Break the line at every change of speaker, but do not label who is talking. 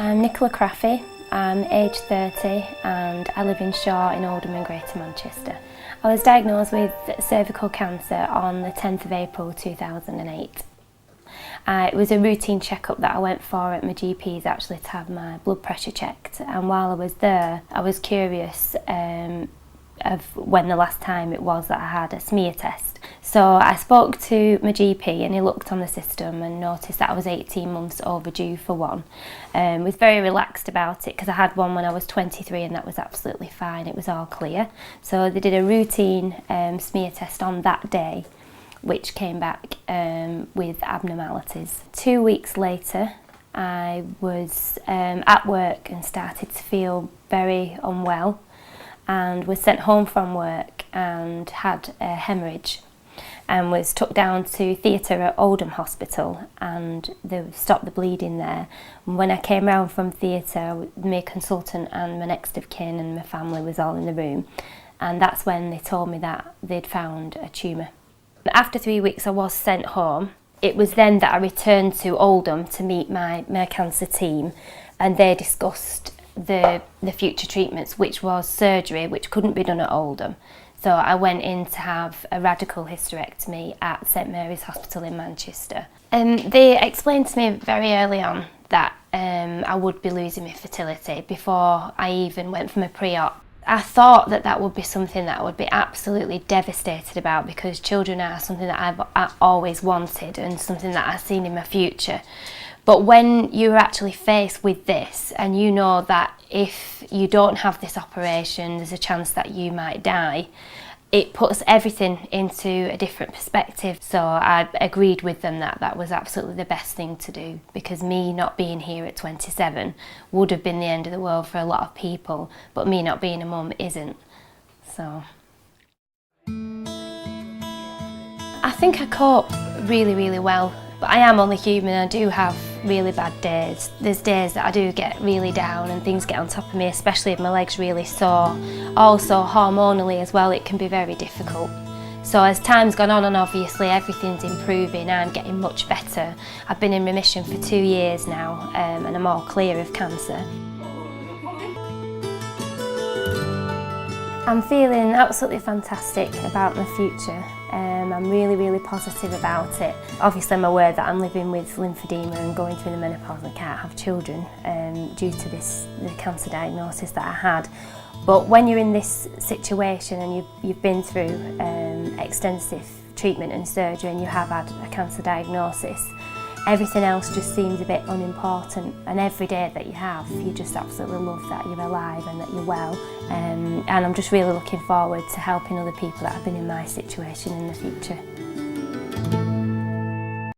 I'm Nikola. I'm aged 30 and I live in Shaw in Oldham in Greater Manchester. I was diagnosed with cervical cancer on the 10th of April 2008. It was a routine checkup that I went for at my GP's actually to have my blood pressure checked, and while I was there I was curious of when the last time it was that I had a smear test. So I spoke to my GP and he looked on the system and noticed that I was 18 months overdue for one. Was very relaxed about it because I had one when I was 23 and that was absolutely fine, it was all clear. So they did a routine smear test on that day, which came back with abnormalities. 2 weeks later I was at work and started to feel very unwell and was sent home from work and had a hemorrhage and was took down to theatre at Oldham Hospital, and they stopped the bleeding there. And when I came round from theatre, my consultant and my next of kin and my family was all in the room, and that's when they told me that they'd found a tumour. After 3 weeks I was sent home. It was then that I returned to Oldham to meet my cancer team, and they discussed the future treatments, which was surgery, which couldn't be done at Oldham. So I went in to have a radical hysterectomy at St Mary's Hospital in Manchester. They explained to me very early on that I would be losing my fertility before I even went for my pre-op. I thought that that would be something that I would be absolutely devastated about, because children are something that I've always wanted and something that I've seen in my future. But when you're actually faced with this and you know that if you don't have this operation there's a chance that you might die, it puts everything into a different perspective. So I agreed with them that that was absolutely the best thing to do, because me not being here at 27 would have been the end of the world for a lot of people, but me not being a mum isn't. So I think I cope really well, but I am only human. I do have really bad days. There's days that I do get really down and things get on top of me, especially if my leg's really sore. Also hormonally as well, it can be very difficult. So as time's gone on and obviously everything's improving, I'm getting much better. I've been in remission for 2 years now and I'm all clear of cancer. I'm feeling absolutely fantastic about my future. I'm really positive about it. Obviously I'm aware that I'm living with lymphedema and going through the menopause and can't have children due to the cancer diagnosis that I had. But when you're in this situation and you've been through extensive treatment and surgery and you have had a cancer diagnosis, everything else just seems a bit unimportant, and every day that you have, you just absolutely love that you're alive and that you're well. And I'm just really looking forward to helping other people that have been in my situation in the future.